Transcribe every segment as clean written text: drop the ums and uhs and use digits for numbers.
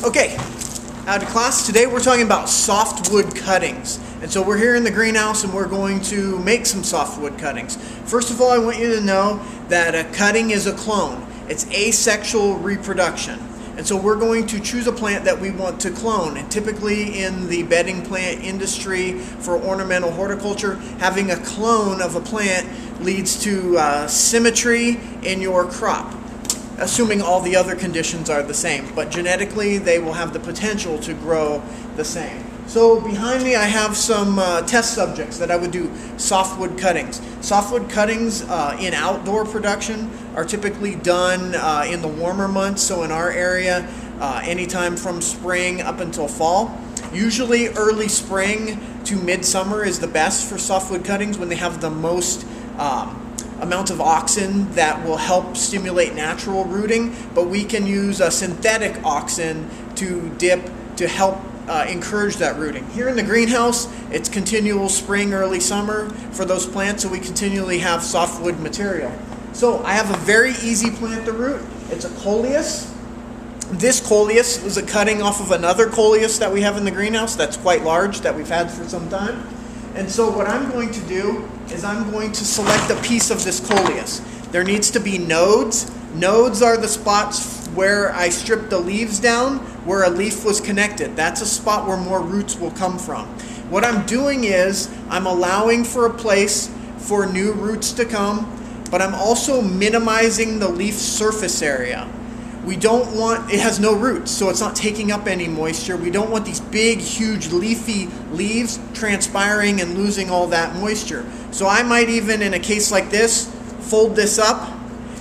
Okay, out of class. Today we're talking about softwood cuttings. And so we're here in the greenhouse and we're going to make some softwood cuttings. First of all, I want you to know that a cutting is a clone. It's asexual reproduction. And so we're going to choose a plant that we want to clone. And typically in the bedding plant industry for ornamental horticulture, having a clone of a plant leads to symmetry in your crop, assuming all the other conditions are the same. But genetically, they will have the potential to grow the same. So behind me, I have some test subjects that I would do softwood cuttings. Softwood cuttings in outdoor production are typically done in the warmer months. So in our area, anytime from spring up until fall. Usually early spring to midsummer is the best for softwood cuttings when they have the most amount of auxin that will help stimulate natural rooting, but we can use a synthetic auxin to dip to help encourage that rooting. Here in the greenhouse, it's continual spring, early summer for those plants, so we continually have softwood material. So I have a very easy plant to root. It's a Coleus. This Coleus was a cutting off of another Coleus that we have in the greenhouse that's quite large, that we've had for some time. And so what I'm going to do is I'm going to select a piece of this Coleus. There needs to be nodes. Nodes are the spots where I stripped the leaves down, where a leaf was connected. That's a spot where more roots will come from. What I'm doing is I'm allowing for a place for new roots to come, but I'm also minimizing the leaf surface area. We don't want, it has no roots, so it's not taking up any moisture. We don't want these big, huge leafy leaves transpiring and losing all that moisture. So I might even, in a case like this, fold this up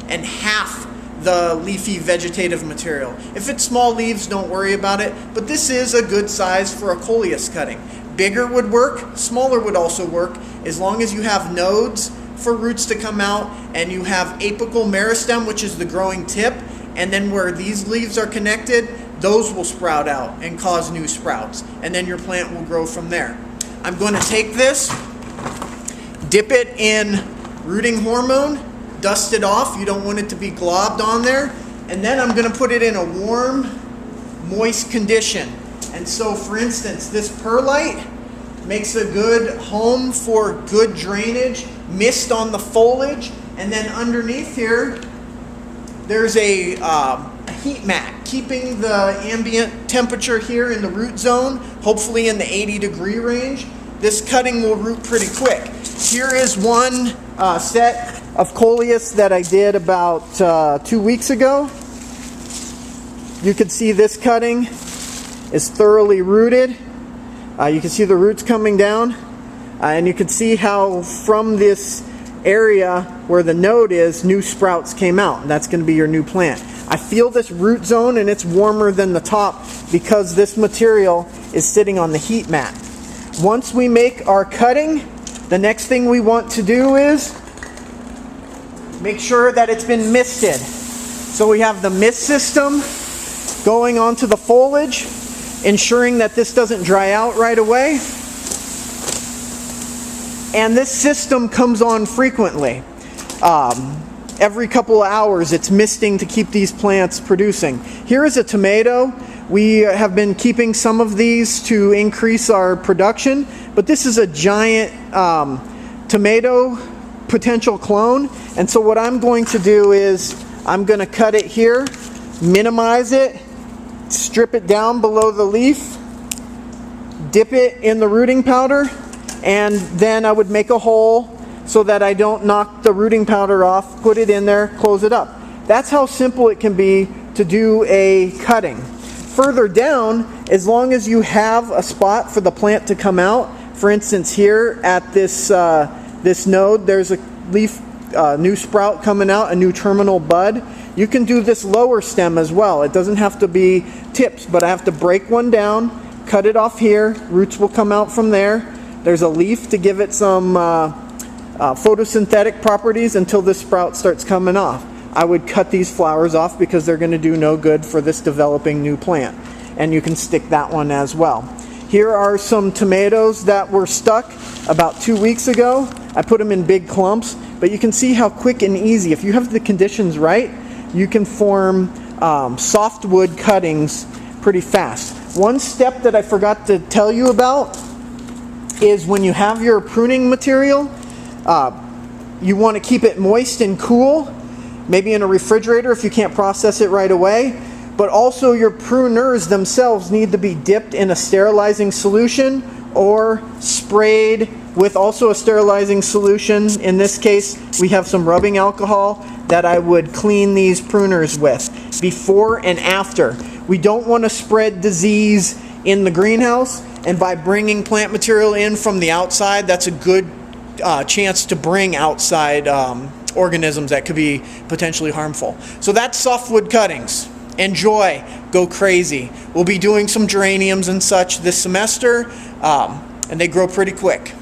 and half the leafy vegetative material. If it's small leaves, don't worry about it, but this is a good size for a Coleus cutting. Bigger would work, smaller would also work, as long as you have nodes for roots to come out and you have apical meristem, which is the growing tip, and then where these leaves are connected, those will sprout out and cause new sprouts. And then your plant will grow from there. I'm going to take this, dip it in rooting hormone, dust it off. You don't want it to be globbed on there. And then I'm going to put it in a warm, moist condition. And so, for instance, this perlite makes a good home for good drainage, mist on the foliage, and then underneath here, there's a heat mat, keeping the ambient temperature here in the root zone, hopefully in the 80-degree range. This cutting will root pretty quick. Here is one set of Coleus that I did about 2 weeks ago. You can see this cutting is thoroughly rooted. You can see the roots coming down, and you can see how from this area where the node is, new sprouts came out, and that's going to be your new plant. I feel this root zone, and it's warmer than the top because this material is sitting on the heat mat. Once we make our cutting, the next thing we want to do is make sure that it's been misted. So we have the mist system going onto the foliage, ensuring that this doesn't dry out right away. And this system comes on frequently. Every couple of hours it's misting to keep these plants producing. Here is a tomato. We have been keeping some of these to increase our production, but this is a giant tomato potential clone. And so what I'm going to do is I'm going to cut it here, minimize it, strip it down below the leaf, dip it in the rooting powder, and then I would make a hole so that I don't knock the rooting powder off, put it in there, close it up. That's how simple it can be to do a cutting. Further down, as long as you have a spot for the plant to come out, for instance here at this node, there's a leaf, new sprout coming out, a new terminal bud. You can do this lower stem as well. It doesn't have to be tips, but I have to break one down, cut it off here, roots will come out from there. There's a leaf to give it some photosynthetic properties until this sprout starts coming off. I would cut these flowers off because they're going to do no good for this developing new plant. And you can stick that one as well. Here are some tomatoes that were stuck about 2 weeks ago. I put them in big clumps, but you can see how quick and easy, if you have the conditions right, you can form softwood cuttings pretty fast. One step that I forgot to tell you about is when you have your pruning material, you want to keep it moist and cool, maybe in a refrigerator if you can't process it right away. But also your pruners themselves need to be dipped in a sterilizing solution or sprayed with also a sterilizing solution. In this case, we have some rubbing alcohol that I would clean these pruners with before and after. We don't want to spread disease in the greenhouse, and by bringing plant material in from the outside, that's a good chance to bring outside organisms that could be potentially harmful. So that's softwood cuttings. Enjoy, go crazy. We'll be doing some geraniums and such this semester, and they grow pretty quick.